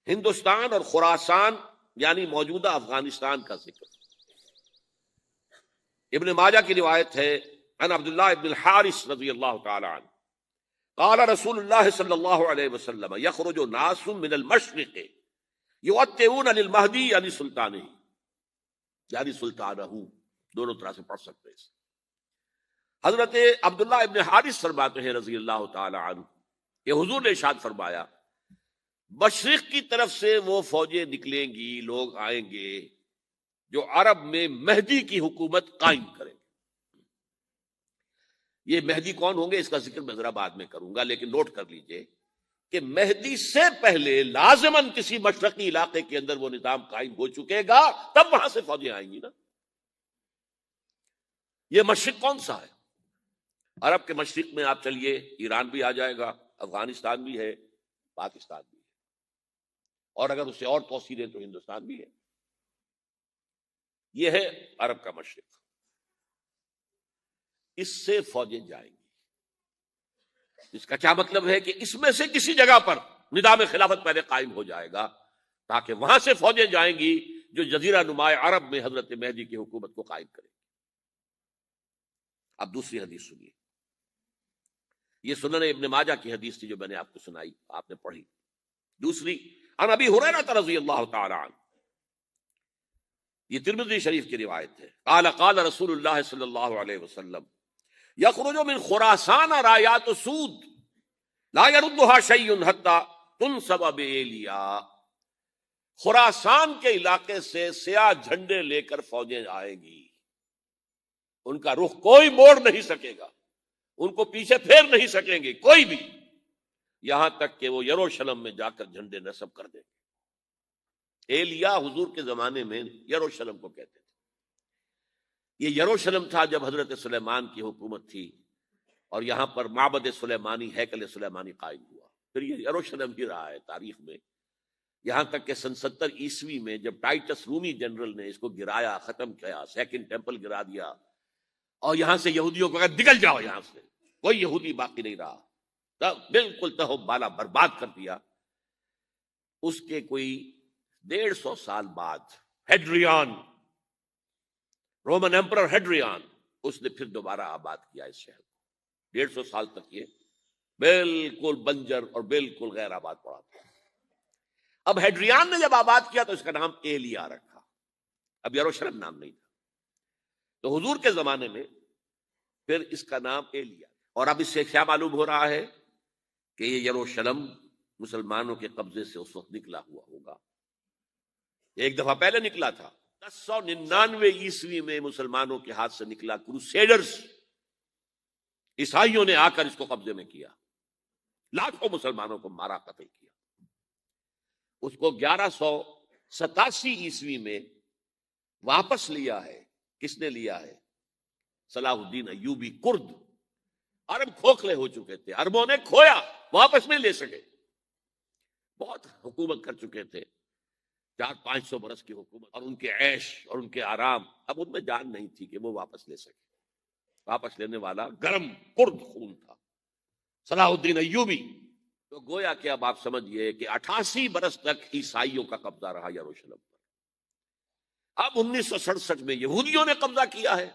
ہندوستان اور خراسان یعنی موجودہ افغانستان کا ذکر۔ ابن ماجہ کی روایت ہے عن عبداللہ ابن الحارث رضی اللہ تعالی عنہ قال رسول اللہ صلی اللہ علیہ وسلم یخرج ناس من المشرق یؤتئون للمہدی یعنی سلطانہ، یعنی سلطانہ، دونوں طرح سے پڑھ سکتے ہیں۔ حضرت عبداللہ ابن حارث فرماتے ہیں رضی اللہ تعالی عنہ کہ حضور نے ارشاد فرمایا مشرق کی طرف سے وہ فوجیں نکلیں گی، لوگ آئیں گے جو عرب میں مہدی کی حکومت قائم کریں گے۔ یہ مہدی کون ہوں گے اس کا ذکر میں ذرا بعد میں کروں گا، لیکن نوٹ کر لیجئے کہ مہدی سے پہلے لازماً کسی مشرقی علاقے کے اندر وہ نظام قائم ہو چکے گا، تب وہاں سے فوجیں آئیں گی نا۔ یہ مشرق کون سا ہے؟ عرب کے مشرق میں آپ چلیے، ایران بھی آ جائے گا، افغانستان بھی ہے، پاکستان بھی ہے، اور اگر اسے اور توسیع دیں تو ہندوستان بھی ہے۔ یہ ہے عرب کا مشرق، اس سے فوجیں جائیں گی۔ اس کا کیا مطلب ہے کہ اس میں سے کسی جگہ پر نظام خلافت پہلے قائم ہو جائے گا تاکہ وہاں سے فوجیں جائیں گی جو جزیرہ نماء عرب میں حضرت مہدی کی حکومت کو قائم کریں گی۔ اب دوسری حدیث سنیے، یہ سنن ابن ماجہ کی حدیث تھی جو میں نے آپ کو سنائی، آپ نے پڑھی۔ دوسری عن ابی ہریرہ رضی اللہ تعالی عنہ، یہ ترمذی شریف کی روایت ہے، قال قال رسول اللہ صلی اللہ علیہ وسلم یخرج من خراسان رایات سود لا يردها شیء حتی تنصب بایلیا۔ خراسان کے علاقے سے سیاہ جھنڈے لے کر فوجیں آئیں گی، ان کا رخ کوئی موڑ نہیں سکے گا، ان کو پیچھے پھیر نہیں سکیں گے کوئی بھی، یہاں تک کہ وہ یروشلم میں جا کر جھنڈے نصب کر دیں گے۔ ایلیا حضور کے زمانے میں یروشلم کو کہتے تھے۔ یہ یروشلم تھا جب حضرت سلیمان کی حکومت تھی اور یہاں پر معبد سلیمانی، ہیکل سلیمانی قائم ہوا، پھر یہ یروشلم ہی رہا ہے تاریخ میں، یہاں تک کہ سن 70 عیسوی میں جب ٹائٹس رومی جنرل نے اس کو گرایا، ختم کیا، سیکنڈ ٹیمپل گرا دیا، اور یہاں سے یہودیوں کو کہا نکل جاؤ، یہاں سے کوئی یہودی باقی نہیں رہا، تب بالکل تہو بالا برباد کر دیا۔ اس کے کوئی 150 سال بعد ہیڈریان، رومن ایمپرر ہیڈریان، اس نے پھر دوبارہ آباد کیا اس شہر کو۔ 150 سال تک یہ بالکل بنجر اور بالکل غیر آباد پڑا تھا۔ اب ہیڈریان نے جب آباد کیا تو اس کا نام ایلیا رکھا، اب یروشلم نام نہیں تھا۔ تو حضور کے زمانے میں پھر اس کا نام ایلیا، اور اب اس سے کیا معلوم ہو رہا ہے کہ یہ یروشلم مسلمانوں کے قبضے سے اس وقت نکلا ہوا ہوگا۔ ایک دفعہ پہلے نکلا تھا، 1099 عیسوی میں مسلمانوں کے ہاتھ سے نکلا، کروسیڈرز، عیسائیوں نے آ کر اس کو قبضے میں کیا، لاکھوں مسلمانوں کو مارا، قتل کیا۔ اس کو 1187 عیسوی میں واپس لیا ہے۔ کس نے لیا ہے؟ صلاح الدین ایوبی کرد۔ عرب کھوکھلے ہو چکے تھے، عربوں نے کھویا، واپس نہیں لے سکے، بہت حکومت کر چکے تھے، 400-500 برس کی حکومت، اور ان کے عیش اور ان کے آرام، اب ان میں جان نہیں تھی کہ وہ واپس لے سکے۔ واپس لینے والا گرم کرد خون تھا، صلاح الدین ایوبی۔ تو گویا کہ اب آپ سمجھئے کہ 88 برس تک عیسائیوں کا قبضہ رہا یروشلم پر۔ اب 1967 میں یہودیوں نے قبضہ کیا ہے،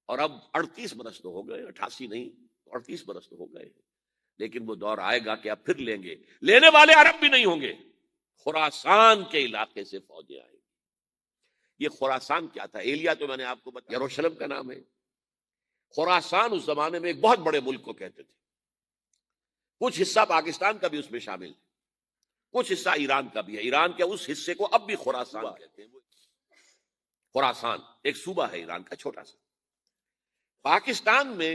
اور اب 38 برس تو ہو گئے، 88 نہیں، 38 برس تو ہو گئے، لیکن وہ دور آئے گا کہ اب پھر لیں گے۔ لینے والے عرب بھی نہیں ہوں گے، خراسان کے علاقے سے فوجیں آئیں گی۔ یہ خراسان کیا تھا؟ ایلیا تو میں نے آپ کو بتایا یروشلم کا نام ہے۔ خراسان اس زمانے میں ایک بہت بڑے ملک کو کہتے تھے، کچھ حصہ پاکستان کا بھی اس میں شامل ہے، کچھ حصہ ایران کا بھی ہے۔ ایران کے اس حصے کو اب بھی خراسان کہتے ہیں۔ خراسان ایک صوبہ ہے ایران کا، چھوٹا سا۔ پاکستان میں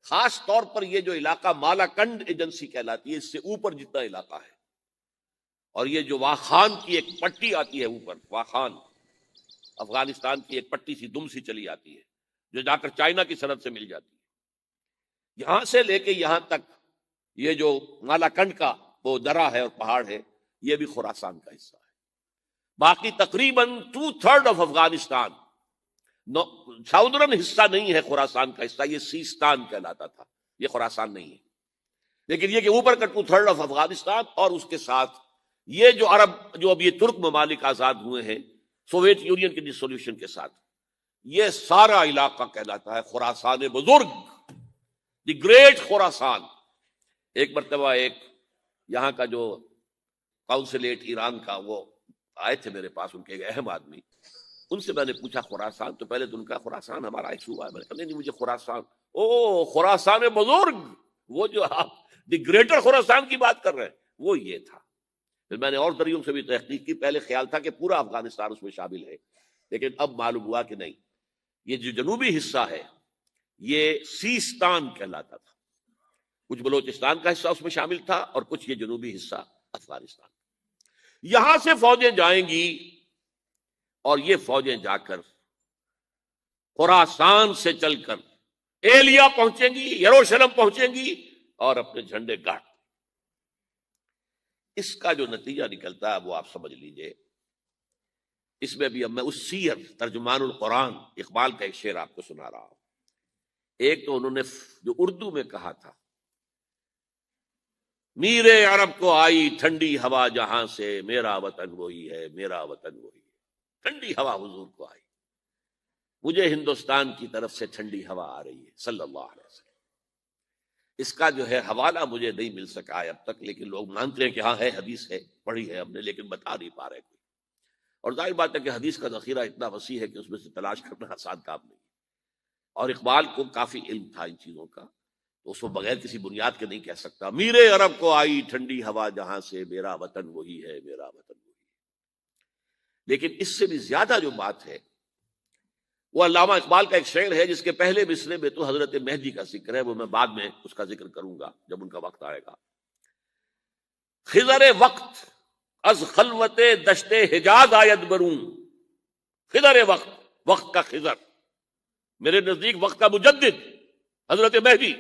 خاص طور پر یہ جو علاقہ مالاکنڈ ایجنسی کہلاتی ہے، اس سے اوپر جتنا علاقہ ہے، اور یہ جو واخان کی ایک پٹی آتی ہے اوپر، واخان افغانستان کی ایک پٹی سی دم سی چلی آتی ہے جو جا کر چائنا کی سرحد سے مل جاتی ہے، یہاں سے لے کے یہاں تک یہ جو مالاکنڈ کا وہ درہ ہے اور پہاڑ ہے، یہ بھی خراسان کا حصہ ہے۔ باقی تقریباً 2/3 آف افغانستان، ساؤدرن حصہ نہیں ہے خراسان کا حصہ، یہ سیستان کہلاتا تھا، یہ خراسان نہیں ہے۔ لیکن یہ کہ اوپر کا 2/3 آف افغانستان اور اس کے ساتھ یہ جو عرب جو اب یہ ترک ممالک آزاد ہوئے ہیں سوویت یونین کے ڈسولوشن کے ساتھ، یہ سارا علاقہ کہلاتا ہے خراسان بزرگ، دی گریٹ خراسان۔ ایک مرتبہ ایک یہاں کا جو کاؤنسلیٹ ایران کا وہ آئے تھے میرے پاس، ان کے ایک اہم آدمی، ان سے میں نے پوچھا خراسان، تو پہلے تو ان کا خراسان ہمارا ایک صوبہ ہے، میں نے کہا نہیں مجھے خراسان، او خراسان بزرگ، وہ جو آپ دی گریٹر خراسان کی بات کر رہے ہیں وہ یہ تھا۔ پھر میں نے اور ذریعوں سے بھی تحقیق کی، پہلے خیال تھا کہ پورا افغانستان اس میں شامل ہے، لیکن اب معلوم ہوا کہ نہیں، یہ جو جنوبی حصہ ہے یہ سیستان کہلاتا تھا، کچھ بلوچستان کا حصہ اس میں شامل تھا اور کچھ یہ جنوبی حصہ افغانستان۔ یہاں سے فوجیں جائیں گی اور یہ فوجیں جا کر خراسان سے چل کر ایلیا پہنچیں گی، یروشلم پہنچیں گی اور اپنے جھنڈے گاڑ۔ اس کا جو نتیجہ نکلتا ہے وہ آپ سمجھ لیجئے۔ اس میں بھی اب میں اس سیر ترجمان القرآن اقبال کا ایک شعر آپ کو سنا رہا ہوں۔ ایک تو انہوں نے جو اردو میں کہا تھا، میرے عرب کو آئی ٹھنڈی ہوا جہاں سے، میرا وطن وہی ہے، میرا وطن وہی ہے۔ ٹھنڈی ہوا حضور کو آئی، مجھے ہندوستان کی طرف سے ٹھنڈی ہوا آ رہی ہے صلی اللہ علیہ وسلم۔ اس کا جو ہے حوالہ مجھے نہیں مل سکا ہے اب تک، لیکن لوگ مانتے ہیں کہ ہاں ہے، حدیث ہے، پڑھی ہے ہم نے، لیکن بتا نہیں پا رہے کوئی۔ اور ظاہر بات ہے کہ حدیث کا ذخیرہ اتنا وسیع ہے کہ اس میں سے تلاش کرنا آسان کام نہیں، اور اقبال کو کافی علم تھا ان چیزوں کا، تو اس کو بغیر کسی بنیاد کے نہیں کہہ سکتا، میرے عرب کو آئی ٹھنڈی ہوا جہاں سے، میرا وطن وہی ہے، میرا وطن وہی ہے۔ لیکن اس سے بھی زیادہ جو بات ہے وہ علامہ اقبال کا ایک شعر ہے جس کے پہلے مصرے میں تو حضرت مہدی کا ذکر ہے، وہ میں بعد میں اس کا ذکر کروں گا جب ان کا وقت آئے گا۔ خضر وقت از خلوت دشت حجاز آید بروں، خضر وقت، وقت کا خضر، میرے نزدیک وقت کا مجدد حضرت مہدی،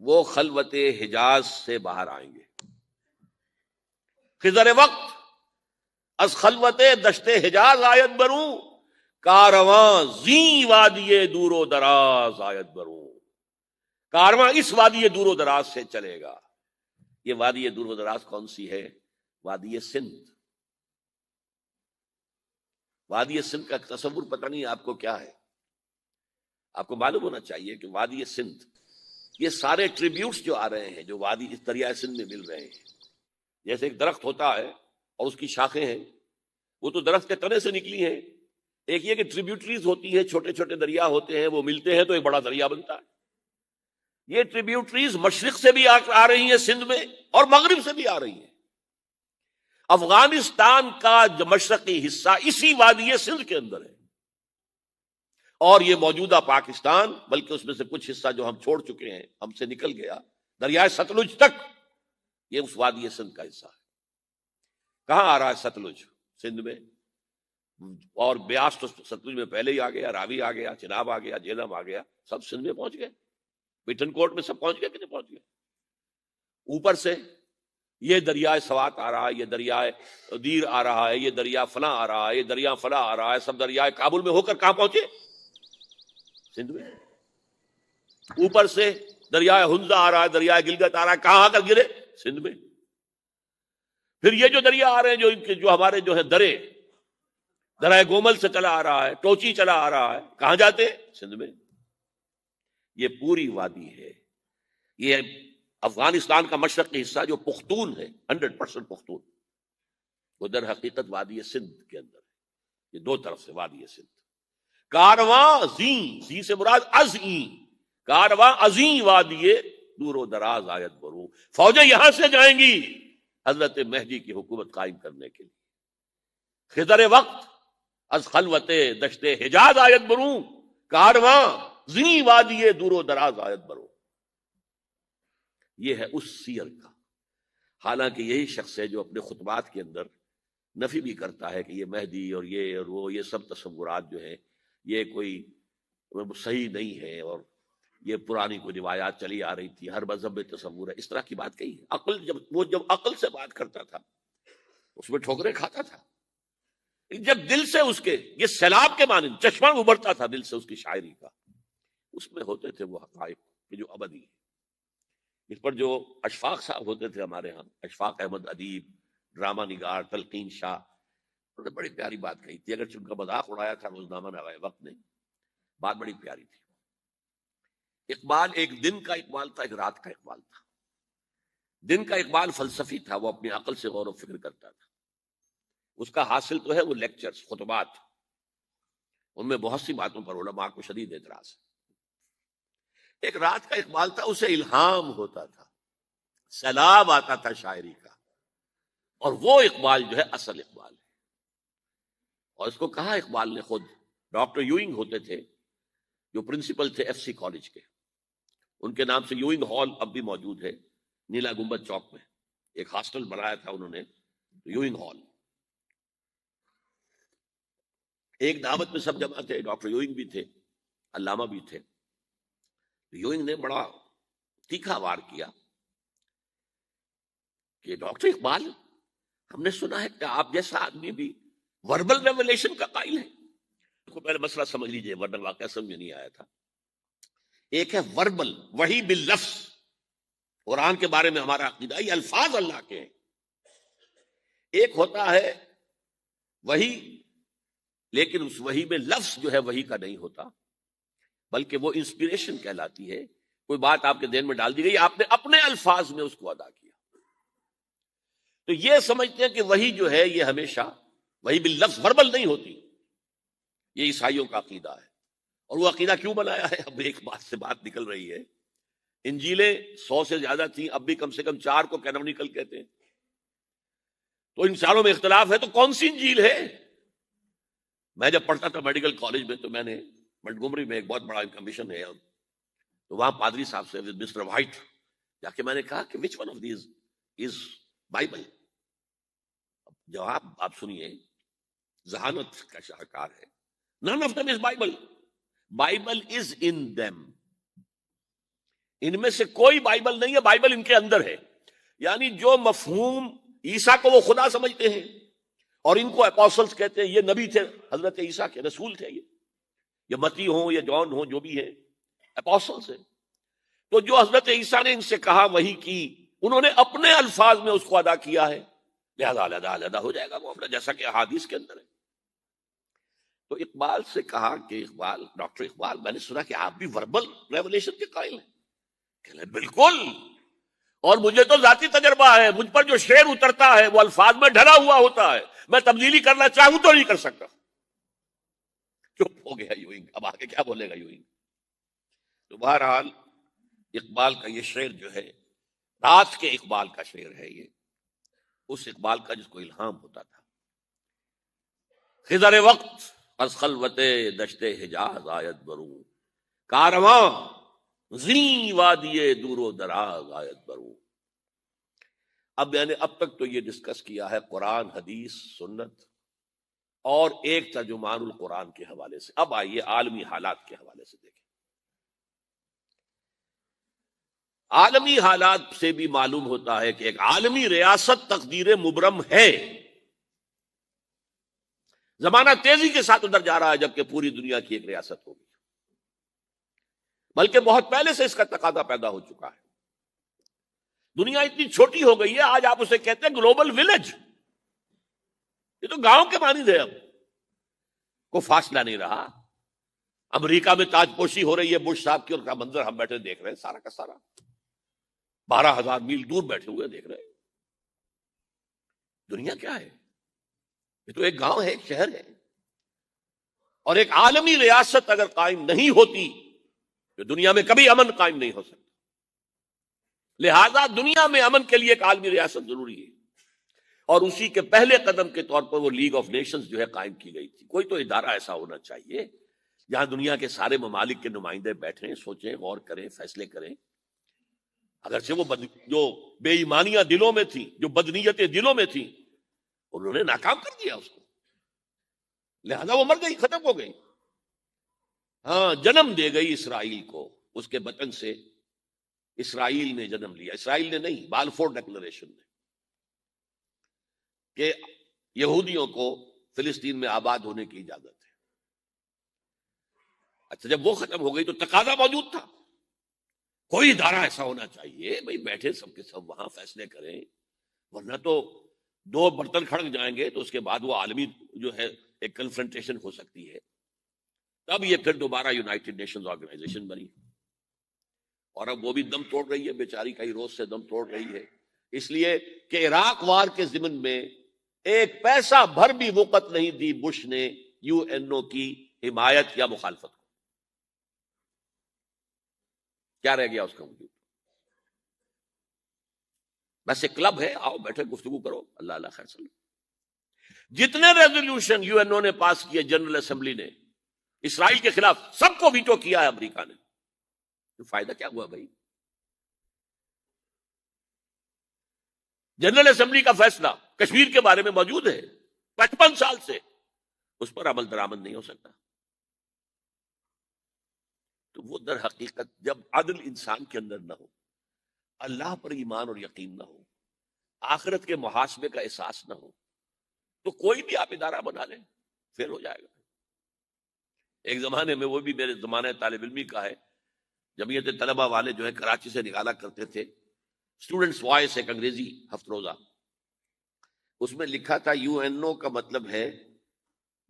وہ خلوت حجاز سے باہر آئیں گے۔ خضر وقت از خلوت دشت حجاز آید بروں، کارواں زیں وادی دور و دراز آید بروں، کارواں اس وادی دور و دراز سے چلے گا۔ یہ وادی دور و دراز کون سی ہے؟ وادی سندھ۔ وادی سندھ کا تصور پتہ نہیں آپ کو کیا ہے، آپ کو معلوم ہونا چاہیے کہ وادی سندھ، یہ سارے ٹریبیوٹس جو آ رہے ہیں جو وادی اس دریائے سندھ میں مل رہے ہیں، جیسے ایک درخت ہوتا ہے اور اس کی شاخیں ہیں، وہ تو درخت کے تنے سے نکلی ہیں، ایک یہ کہ ٹریبیوٹریز ہوتی ہیں، چھوٹے چھوٹے دریا ہوتے ہیں، وہ ملتے ہیں تو ایک بڑا دریا بنتا ہے۔ یہ ٹریبیوٹریز مشرق سے بھی آ رہی ہیں سندھ میں اور مغرب سے بھی آ رہی ہیں۔ افغانستان کا جو مشرقی حصہ اسی وادی سندھ کے اندر ہے، اور یہ موجودہ پاکستان، بلکہ اس میں سے کچھ حصہ جو ہم چھوڑ چکے ہیں، ہم سے نکل گیا دریائے ستلج تک، یہ اس وادی سندھ کا حصہ ہے۔ کہاں آ رہا ہے ستلج؟ سندھ میں، اور بیاس تو ستلج میں پہلے ہی آ گیا، راوی آ گیا، چناب آ گیا، جہلم آ گیا، سب سندھ میں پہنچ گئے، پٹھن کوٹ میں سب پہنچ گئے کہ نہیں پہنچ گئے؟ اوپر سے یہ دریائے سوات آ رہا ہے، یہ دریائے دیر آ رہا ہے، یہ دریا فلاں آ رہا ہے، یہ دریا فلاں آ رہا ہے، سب دریائے کابل میں ہو کر کہاں پہنچے؟ سندھ میں۔ اوپر سے دریائے ہنزا آ رہا ہے، دریائے گلگت آ رہا ہے، کہاں آ کر گرے؟ سندھ میں۔ پھر یہ جو دریا آ رہے ہیں جو ہمارے جو ہے درائے گومل سے چلا آ رہا ہے، ٹوچی چلا آ رہا ہے، کہاں جاتے؟ سندھ میں۔ یہ پوری وادی ہے، یہ افغانستان کا مشرقی حصہ جو پختون ہے، 100% پختون، وہ در حقیقت وادی سندھ کے اندر ہے۔ یہ دو طرف سے وادی سندھ۔ کارواں زیں، زیں سے مراد ازیں، کارواں ازیں وادی دور و دراز آیت بروں، فوجیں یہاں سے جائیں گی حضرت مہدی کی حکومت قائم کرنے کے لیے۔ خضر وقت از خلوت دشت حجاز آیت بروں، کارواں زیں وادی دور و دراز آیت بروں۔ یہ ہے اس سیر کا۔ حالانکہ یہی شخص ہے جو اپنے خطبات کے اندر نفی بھی کرتا ہے کہ یہ مہدی اور وہ یہ سب تصورات جو ہیں یہ کوئی صحیح نہیں ہے، اور یہ پرانی کوئی روایات چلی آ رہی تھی، ہر مذہب میں تصور ہے، اس طرح کی بات کہی ہے۔ جب عقل سے بات کرتا تھا اس میں ٹھوکریں کھاتا تھا، جب دل سے اس کے یہ سیلاب کے مانند چشمہ ابھرتا تھا دل سے اس کی شاعری کا، اس میں ہوتے تھے وہ حقائق کہ جو ابدی ہے۔ اس پر جو اشفاق صاحب ہوتے تھے ہمارے ہاں، اشفاق احمد ادیب، ڈرامہ نگار، تلقین شاہ، انہوں نے بڑی پیاری بات کہی تھی، اگرچہ ان کا مذاق اڑایا تھا روزنامہ نگار وقت نے، بات بڑی پیاری تھی۔ اقبال ایک دن کا اقبال تھا، ایک رات کا اقبال تھا۔ دن کا اقبال فلسفی تھا، وہ اپنی عقل سے غور و فکر کرتا تھا، اس کا حاصل تو ہے وہ لیکچرز، خطبات، ان میں بہت سی باتوں پر علماء کو شدید اعتراض ہے۔ ایک رات کا اقبال تھا، اسے الہام ہوتا تھا، سیلاب آتا تھا شاعری کا، اور وہ اقبال جو ہے اصل اقبال ہے۔ اور اس کو کہا اقبال نے خود، ڈاکٹر یوئنگ ہوتے تھے جو پرنسپل تھے ایف سی کالج کے، ان کے نام سے یوئنگ ہال اب بھی موجود ہے نیلا گنبد چوک میں، ایک ہاسٹل بنایا تھا انہوں نے، یوئنگ ہال۔ ایک دعوت میں سب جمع تھے، ڈاکٹر یوئنگ بھی تھے، علامہ بھی تھے۔ یوئنگ نے بڑا تیکھا وار کیا کہ ڈاکٹر اقبال، ہم نے سنا ہے کہ آپ جیسا آدمی بھی وربل ریولیشن کا قائل ہے۔ کو پہلے مسئلہ سمجھ لیجئے ورنہ واقعہ سمجھ میں نہیں آیا تھا۔ ایک ہے وربل، وحی باللفظ، قرآن کے بارے میں ہمارا عقیدہ یہ الفاظ اللہ کے ہیں۔ ایک ہوتا ہے وحی، لیکن اس وحی میں لفظ جو ہے وحی کا نہیں ہوتا، بلکہ وہ انسپیریشن کہلاتی ہے، کوئی بات آپ کے ذہن میں ڈال دی گئی، آپ نے اپنے الفاظ میں اس کو ادا کیا۔ تو یہ سمجھتے ہیں کہ وحی جو ہے یہ ہمیشہ وحی باللفظ وربل نہیں ہوتی، یہ عیسائیوں کا عقیدہ ہے۔ اور وہ عقیدہ کیوں بنایا ہے؟ اب ایک بات سے بات نکل رہی ہے، انجیلیں 100 سے زیادہ تھیں، اب بھی کم سے کم 4 کو کینونیکل کہتے ہیں، تو ان چاروں میں اختلاف ہے، تو کون سی انجیل ہے؟ میں جب پڑھتا تھا میڈیکل کالج میں تو میں نے منٹگومری میں ایک بہت بڑا کمیشن ہے، تو وہاں پادری صاحب سے مسٹر وائٹ جا کے میں نے کہا کہ which one of these is Bible? جواب آپ سنیے، ذہانت کا شاہکار ہے، none of them is Bible. Bible is in them. ان میں سے کوئی بائبل نہیں ہے، بائبل ان کے اندر ہے۔ یعنی جو مفہوم عیسیٰ کو وہ خدا سمجھتے ہیں اور ان کو اپوسلز کہتے ہیں، یہ نبی تھے، حضرت عیسیٰ کے رسول تھے، یہ متی ہوں یا جون ہوں جو بھی ہیں، اپوسلز ہیں۔ تو جو حضرت عیسیٰ نے ان سے کہا وہی کی، انہوں نے اپنے الفاظ میں اس کو ادا کیا ہے، لہذا علیحدہ علیحدہ ہو جائے گا معاملہ، جیسا کہ احادیث کے اندر ہے۔ تو اقبال سے کہا کہ اقبال، ڈاکٹر اقبال، میں نے سنا کہ آپ بھی وربل ریولیشن کے قائل ہیں۔ کہ بالکل، اور مجھے تو ذاتی تجربہ ہے، مجھ پر جو شعر اترتا ہے وہ الفاظ میں ڈھلا ہوا ہوتا ہے، میں تبدیلی کرنا چاہوں تو نہیں کر سکتا۔ چپ ہو گیا یوئنگ، اب آگے کیا بولے گا یوئنگ؟ تو بہرحال اقبال کا یہ شعر جو ہے رات کے اقبال کا شعر ہے، یہ اس اقبال کا جس کو الہام ہوتا تھا۔ خضر وقت از خلوت دشت حجاز آیت بروں، کارواں زیں وادی دور و دراز آیت بروں۔ اب میں نے اب تک تو یہ ڈسکس کیا ہے قرآن، حدیث، سنت اور ایک ترجمان القرآن کے حوالے سے۔ اب آئیے عالمی حالات کے حوالے سے دیکھیں۔ عالمی حالات سے بھی معلوم ہوتا ہے کہ ایک عالمی ریاست تقدیر مبرم ہے۔ زمانہ تیزی کے ساتھ ادھر جا رہا ہے، جبکہ پوری دنیا کی ایک ریاست ہوگی، بلکہ بہت پہلے سے اس کا تقاضا پیدا ہو چکا ہے۔ دنیا اتنی چھوٹی ہو گئی ہے، آج آپ اسے کہتے ہیں گلوبل ولیج، یہ تو گاؤں کے مانند ہے، اب کوئی فاصلہ نہیں رہا۔ امریکہ میں تاج پوشی ہو رہی ہے بش صاحب کی، اور کا منظر ہم بیٹھے دیکھ رہے ہیں، سارا کا سارا 12,000 میل دور بیٹھے ہوئے دیکھ رہے ہیں۔ دنیا کیا ہے؟ یہ تو ایک گاؤں ہے، ایک شہر ہے۔ اور ایک عالمی ریاست اگر قائم نہیں ہوتی تو دنیا میں کبھی امن قائم نہیں ہو سکتا۔ لہذا دنیا میں امن کے لیے ایک عالمی ریاست ضروری ہے، اور اسی کے پہلے قدم کے طور پر وہ لیگ آف نیشنز جو ہے قائم کی گئی تھی۔ کوئی تو ادارہ ایسا ہونا چاہیے جہاں دنیا کے سارے ممالک کے نمائندے بیٹھیں، سوچیں، غور کریں، فیصلے کریں۔ اگرچہ وہ جو بے ایمانیاں دلوں میں تھیں، جو بدنیتیں دلوں میں تھیں، انہوں نے ناکام کر دیا اس کو، لہذا وہ مر گئی، ختم ہو گئی۔ ہاں، جنم دے گئی اسرائیل کو، اس کے بطن سے اسرائیل نے جنم لیا، اسرائیل نے نہیں، بالفور ڈکلریشن نے، کہ یہودیوں کو فلسطین میں آباد ہونے کی اجازت ہے۔ اچھا، جب وہ ختم ہو گئی تو تقاضا موجود تھا، کوئی ادارہ ایسا ہونا چاہیے بھائی بیٹھے سب کے سب وہاں فیصلے کریں، ورنہ تو دو برتن کھڑک جائیں گے تو اس کے بعد وہ عالمی جو ہے ایک کنفرنٹیشن ہو سکتی ہے. تب یہ پھر دوبارہ یونائٹڈ نیشنز آرگنائزیشن بنی، اور اب وہ بھی دم توڑ رہی ہے بیچاری، کئی روز سے دم توڑ رہی ہے، اس لیے کہ عراق وار کے ضمن میں ایک پیسہ بھر بھی وقت نہیں دی بش نے یو این او کی حمایت یا مخالفت کو. کیا رہ گیا اس کا وجود؟ بس ایک کلب ہے، آؤ بیٹھے گفتگو کرو، اللہ اللہ خیر سلام. جتنے ریزولوشن یو این او نے پاس کیے جنرل اسمبلی نے اسرائیل کے خلاف، سب کو ویٹو کیا ہے امریکہ نے. تو فائدہ کیا ہوا بھائی؟ جنرل اسمبلی کا فیصلہ کشمیر کے بارے میں موجود ہے 55 سال سے، اس پر عمل درآمد نہیں ہو سکتا. تو وہ در حقیقت جب عدل انسان کے اندر نہ ہو، اللہ پر ایمان اور یقین نہ ہو، آخرت کے محاسبے کا احساس نہ ہو، تو کوئی بھی آپ ادارہ بنا لیں فیل ہو جائے گا. ایک زمانے میں، وہ بھی میرے زمانہ طالب علمی کا ہے، جمعیت طلبہ والے جو ہے کراچی سے نکالا کرتے تھے اسٹوڈنٹس وائس، ایک انگریزی ہفت روزہ، اس میں لکھا تھا یو این او کا مطلب ہے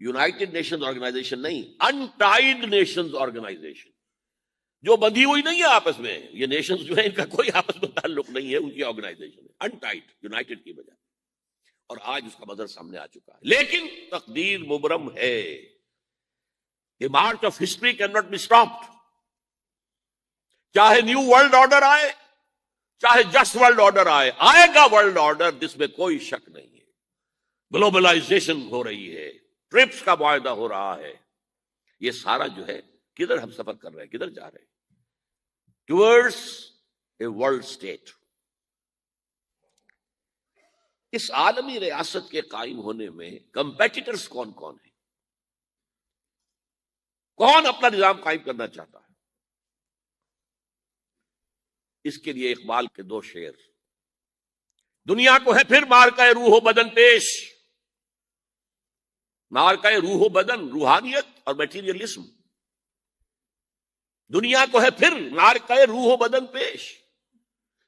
یونائٹڈ نیشنز آرگنائزیشن نہیں، انٹائڈ نیشنز آرگنائزیشن، جو بندھی ہوئی نہیں ہے آپس میں. یہ نیشنز جو ہے ان کا کوئی آپس میں تعلق نہیں ہے، ان کی آرگنائزیشن ہے انٹائڈ، یونائٹڈ کی بجائے. اور آج اس کا منظر سامنے آ چکا ہے. لیکن تقدیر مبرم ہے، the march of history cannot be stopped. چاہے نیو ورلڈ آرڈر آئے، چاہے جسٹ ورلڈ آرڈر آئے، آئے گا ورلڈ آرڈر، جس میں کوئی شک نہیں ہے. گلوبلائزیشن ہو رہی ہے، ٹرپس کا معاہدہ ہو رہا ہے، یہ سارا جو ہے کدھر ہم سفر کر رہے ہیں، کدھر جا رہے ہیں؟ Towards a world state. اس عالمی ریاست کے قائم ہونے میں کمپیٹیٹرز کون کون ہیں؟ کون اپنا نظام قائم کرنا چاہتا ہے؟ اس کے لیے اقبال کے دو شعر. دنیا کو ہے پھر مارکہ روح و بدن پیش، مارکہ روح و بدن، روحانیت اور میٹیریلزم. دنیا کو ہے پھر مارکہ روح و بدن پیش،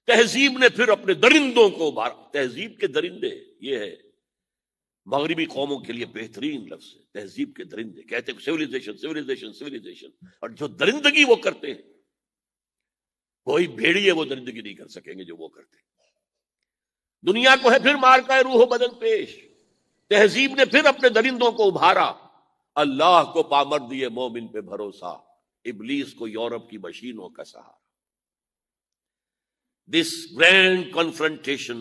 تہذیب نے پھر اپنے درندوں کو ابھارا. تہذیب کے درندے، یہ ہے مغربی قوموں کے لیے بہترین لفظ ہے، تہذیب کے درندے. کہتے ہیں سیویلائزیشن سیویلائزیشن سیویلائزیشن، اور جو درندگی وہ کرتے ہیں کوئی بھیڑیے وہ درندگی نہیں کر سکیں گے جو وہ کرتے ہیں. دنیا کو ہے پھر مارکہ روح و بدن پیش، تہذیب نے پھر اپنے درندوں کو ابھارا. اللہ کو پامر دیے مومن پہ بھروسہ، ابلیس کو یورپ کی مشینوں کا سہارا. This grand confrontation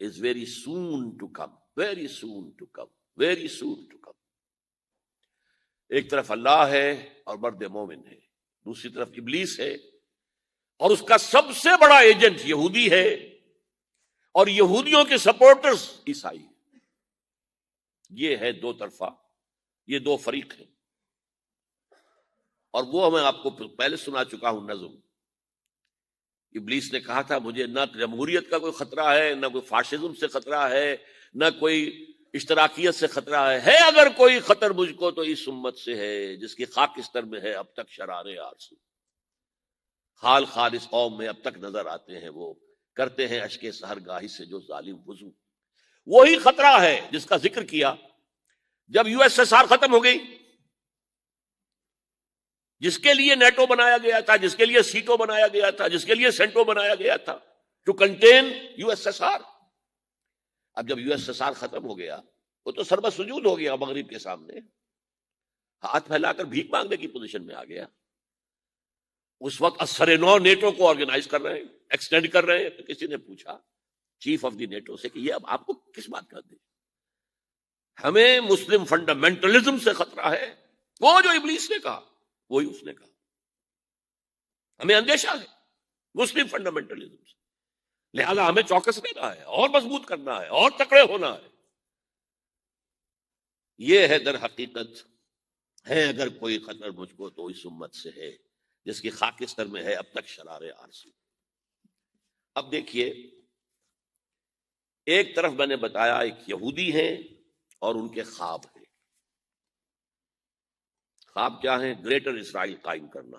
is very soon to come, very soon to come, very soon to come. ایک طرف اللہ ہے اور مرد مومن ہے، دوسری طرف ابلیس ہے اور اس کا سب سے بڑا ایجنٹ یہودی ہے، اور یہودیوں کے سپورٹرز عیسائی. یہ ہے دو طرفہ، یہ دو فریق ہیں. اور وہ میں آپ کو پہلے سنا چکا ہوں نظم. ابلیس نے کہا تھا مجھے نہ جمہوریت کا کوئی خطرہ ہے، نہ کوئی فاشزم سے خطرہ ہے، نہ کوئی اشتراکیت سے خطرہ ہے اگر کوئی خطر مجھ کو تو اس امت سے ہے جس کی خاکستر میں ہے اب تک شرارے آرزو. خال خال اس قوم میں اب تک نظر آتے ہیں، وہ کرتے ہیں اشک سحر گاہی سے جو ظالم وضو. وہی خطرہ ہے جس کا ذکر کیا جب یو ایس ایس آر ختم ہو گئی، جس کے لیے نیٹو بنایا گیا تھا، جس کے لیے سیٹو بنایا گیا تھا، جس کے لیے سینٹو بنایا گیا تھا، to contain U S S R. اب جب یو ایس ایس آر ختم ہو گیا، وہ تو سربت سجود ہو گیا مغرب کے سامنے، ہاتھ پھیلا کر بھیک مانگنے کی پوزیشن میں آ گیا. اس وقت اثر نو نیٹو کو آرگنائز کر رہے ہیں، ایکسٹینڈ کر رہے ہیں. تو کسی نے پوچھا چیف آف دی نیٹو سے کہ یہ اب آپ کو کس بات کا دے؟ ہمیں مسلم فنڈامنٹلزم سے خطرہ ہے. وہ جو ابلیس نے کہا وہی اس نے کہا. ہمیں اندیشہ ہے مسلم فنڈامنٹلزم سے، لہذا ہمیں چوکس رہنا ہے اور مضبوط کرنا ہے اور تکڑے ہونا ہے. یہ ہے در حقیقت ہے اگر کوئی خطر مجھ کو تو اس امت سے ہے جس کی خاکستر میں ہے اب تک شرارے آرزو. اب دیکھیے، ایک طرف میں نے بتایا ایک یہودی ہیں اور ان کے خواب ہیں. خواب کیا ہیں؟ گریٹر اسرائیل قائم کرنا.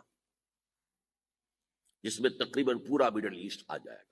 جس میں تقریباً پورا مڈل ایسٹ آ جائے گا۔